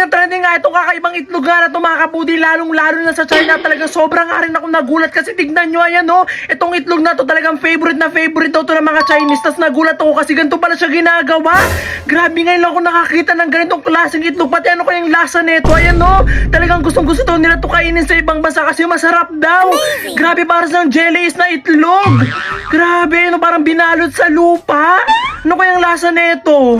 trending nga itong kakaibang itlog nga na ito mga kapudi, lalong-lalo na sa China. Talagang sobrang nga rin ako nagulat kasi tignan nyo, ayan no, itong itlog na to talagang favorite na favorite daw to ng mga Chinese. Tas nagulat ako kasi ganito pala siya ginagawa. Grabe, ngayon lang ako nakakita ng ganitong klaseng itlog. Pati ano kayang lasa nito, ayan no, talagang gustong-gusto to nila to kainin sa ibang bansa kasi masarap daw. Grabe, para sa jelly is na itlog. Grabe, no, parang binalot sa lupa. Ano kayang lasa nito?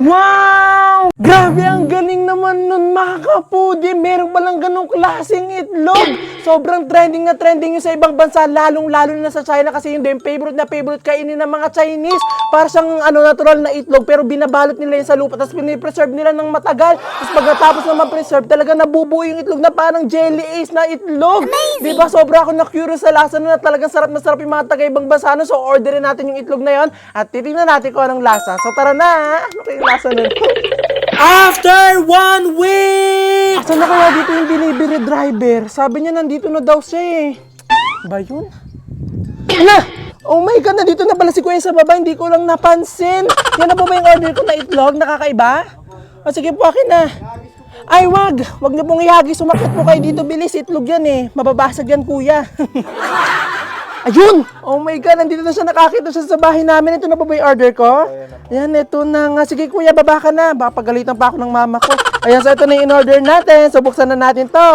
Wow! Grabe, ang galing naman nun mga kapudi. Meron palang ganong klaseng itlog. Sobrang trending na trending yun sa ibang bansa, lalong-lalo na sa China kasi yun din favorite na favorite kainin ng mga Chinese. Para siyang natural na itlog pero binabalot nila yun sa lupa tapos pinipreserve nila ng matagal. Tapos pagkatapos naman preserve, talaga nabubuo yung itlog na parang jelly ace na itlog. Diba? Sobra ako na-curious sa lasa na talagang sarap na sarap yung mga taga-ibang bansa. So orderin natin yung itlog na yon at titingnan natin kung anong lasa. So tara na! Ano kayong lasa nun? After 1 week! Asan na kaya dito yung delivery driver? Sabi niya nandito na daw siya eh. Ba yun? Ala! Oh my God! Nandito na pala si Kuya sa baba. Hindi ko lang napansin. Yan na po ba yung order ko na itlog? Nakakaiba? O sige po, akin na. Ay, wag! Wag niyo pong ihagi. Sumakit po kayo dito. Bilis, itlog yan eh. Mababasag yan, kuya. Ayun! Oh my God, nandito na siya, nakakita siya sa bahay namin. Ito na ba yung order ko? Ayan, ito na nga. Sige kuya, baba ka na. Baka pagalitan pa ako ng mama ko. Ayan, so ito na yung in-order natin. So buksan na natin to.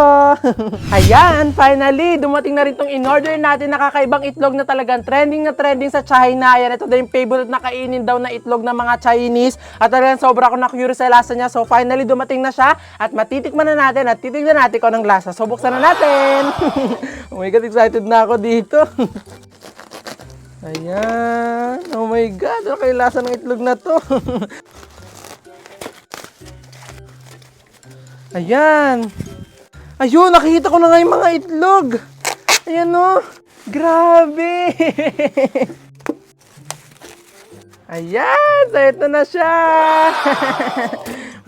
Ayan, finally, dumating na rin tong in-order natin. Nakakaibang itlog na talagang trending na trending sa China. Ayan, ito na yung favorite na kainin daw na itlog ng mga Chinese. At talagang sobra ako na-curious sa lasa niya. So finally, dumating na siya. At matitikman na natin at titignan natin kung anong lasa. So buksan na natin. Oh my God, excited na ako dito. Ayan. Oh my God. Ano kayo lasa ng itlog na to? Ayan. Ayun, nakikita ko na nga yung mga itlog. Ayan o. Grabe. Ayan. So, ito na siya.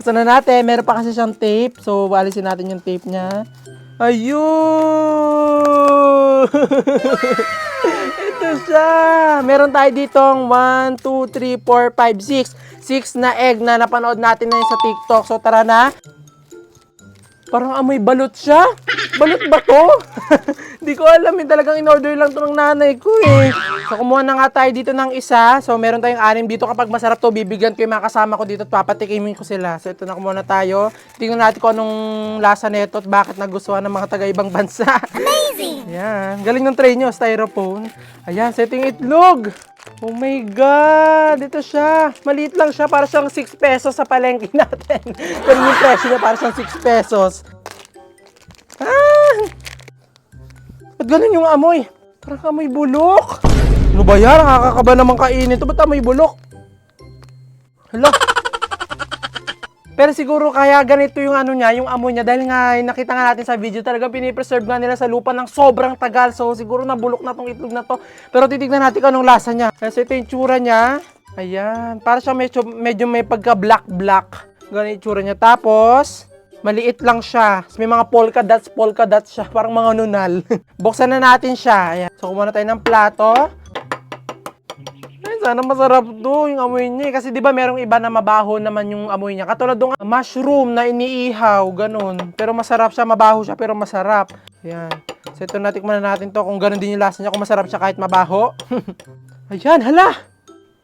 Buksan na natin. Meron pa kasi siyang tape. So, alisin natin yung tape niya. Ayun. Ito siya. Meron tayo ditong 1, 2, 3, 4, 5, 6. 6 na egg na napanood natin na yun sa TikTok. So tara na. Parang amoy balot siya. Balot ba to? Hindi ko alam. Talagang in-order lang to ng nanay ko eh. So kumuha na nga tayo dito ng isa. So meron tayong 6 dito. Kapag masarap to, bibigyan ko yung mga kasama ko dito at papatikimin ko sila. So ito na, kumuha na tayo. Tingnan natin kung anong lasa nito at bakit nagustuhan ng mga taga-ibang bansa. Amazing! Ayan. Galing ng tray nyo, styrofoam. Ayan, so ito yung itlog. Oh my God! Ito siya. Maliit lang siya. Para siyang 6 pesos sa palengke natin. Pero yung presyo niya para siyang 6 pesos. Ah! Ba't ganun yung amoy? Parang amoy bulok. Ano ba yan? Nakakakaba naman kainin ito. Ba't amoy bulok? Hala. Pero siguro kaya ganito yung ano niya, yung amoy niya. Dahil nga nakita nga natin sa video, talaga pinipreserve nga nila sa lupa ng sobrang tagal. So siguro nabulok na tong itlog na to. Pero titignan natin kung anong lasa niya. Kasi ito yung tsura niya. Ayan. Para siya medyo may pagka-black-black. Ganun yung tsura niya. Tapos, maliit lang siya. May mga polka dots siya. Parang mga nunal. Buksan na natin siya. Ayan. So kumuha na tayo ng plato. Sana masarap to, yung amoy niya. Kasi di ba merong iba na mabaho naman yung amoy niya. Katulad ng mushroom na iniihaw, ganun. Pero masarap siya, mabaho siya, pero masarap. Ayan. So ito, natikman na natin to kung ganun din yung lasa niya, kung masarap siya kahit mabaho. Ayan, hala!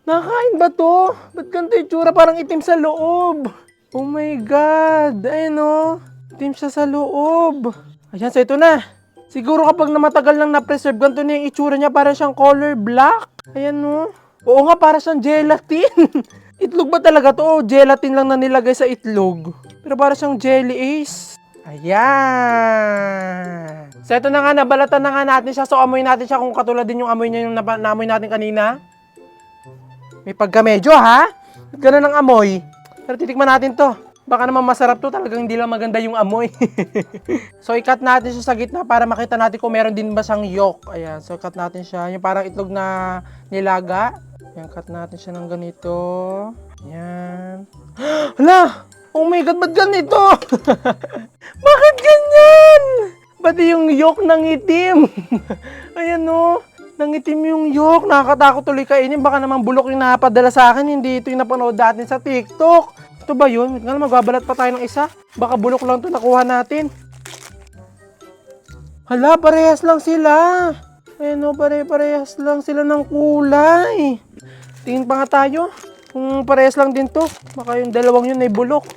Nakakain ba to? Ba't ganito yung tsura? Parang itim sa loob. Oh my God! Ayan o. Itim siya sa loob. Ayan, so ito na. Siguro kapag namatagal lang na-preserve, ganito na yung itsura niya, parang siyang color black. Ayan o. Oo nga, para siyang gelatin. Itlog ba talaga to? O gelatin lang na nilagay sa itlog? Pero para siyang jelly ace. Ayan. So ito na nga, nabalatan na nga natin siya. So amoy natin siya kung katulad din yung amoy niya yung naamoy natin kanina. May pagka-medyo ha? Ganun ang amoy. Pero titikman natin to. Baka naman masarap to, talagang hindi lang maganda yung amoy. So i-cut natin siya sa gitna para makita natin kung meron din ba siyang yolk. Ayan, so cut natin siya. Yung parang itlog na nilaga. Ayan, cut natin siya ng ganito. Ayan. Hala! Oh my God, ba't ganito? Bakit ganyan? Pati yung yolk ng itim. Ayan o. Nangitim yung yolk. Nakakatakot tuloy kainin. Baka naman bulok yung napadala sa akin. Hindi ito yung napanood natin sa TikTok. Ito ba yun? Wait nga lang, magbabalat pa tayo ng isa. Baka bulok lang ito nakuha natin. Hala, parehas lang sila. Ayun o, pare-parehas lang sila ng kulay. Tingin pa nga tayo. Kung parehas lang din to. Baka yung dalawang yun ay bulok.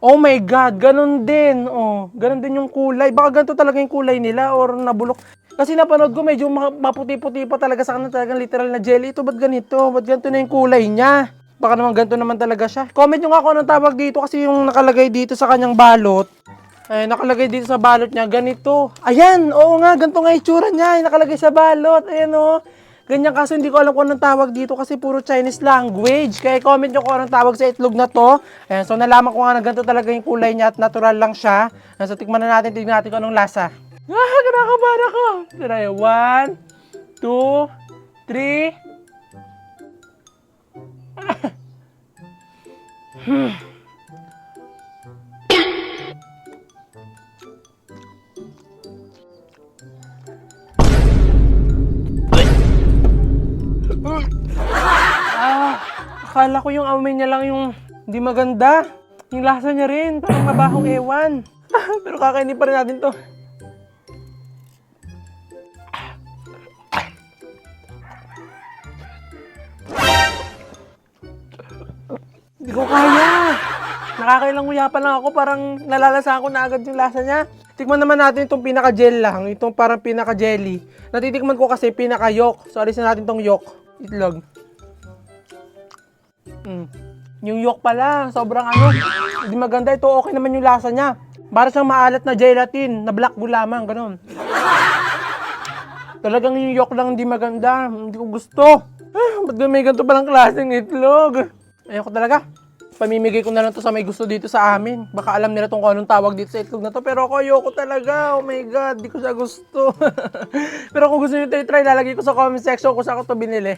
Oh my God, ganun din. Oh, ganun din yung kulay. Baka ganito talaga yung kulay nila or nabulok. Kasi napanood ko medyo maputi-puti pa talaga sa kanila, talagang literal na jelly. Ito ba't ganito? Ba't ganito na yung kulay niya? Baka naman ganito naman talaga siya. Comment nyo nga kung anong tawag dito kasi yung nakalagay dito sa kanyang balot. Ay, nakalagay dito sa balot niya, ganito. Ayan, oo nga, ganito nga itsura niya. Ay, nakalagay sa balot. Ayan o. Ganyan kaso hindi ko alam kung anong tawag dito kasi puro Chinese language. Kaya comment nyo kung anong tawag sa itlog na to. Ayan, so nalaman ko nga na ganito talaga yung kulay niya at natural lang siya. Ayan, so tikman na natin, tignan natin kung anong lasa. Kinakabahan ako. Try, 1, 2, 3. Akala ko yung amoy niya lang yung hindi maganda. Yung lasa niya rin, parang mabahong ewan. Pero kakainin pa rin natin to. Hindi ko kaya. Nakakailang nguya pa lang ako, parang nalalasahan ko na agad yung lasa niya. Tikman naman natin itong pinaka-gel lang, itong parang pinaka-jelly. Natitikman ko kasi pinaka-yolk. So, alisin natin itong yolk. Itlog. Yung yolk pala, sobrang hindi maganda. Ito okay naman yung lasa niya. Para siyang maalat na gelatin, na black gulamang, ganun. Talagang yung yolk lang hindi maganda. Hindi ko gusto. Ba't may ganito palang klaseng itlog? Ayoko talaga. Pamimigay ko na lang to sa may gusto dito sa amin. Baka alam nila kung anong tawag dito sa itlog na to. Pero ako ayoko talaga. Oh my God, di ko siya gusto. Pero kung gusto nyo ito i-try, lalagay ko sa comment section kung saan ko to binili.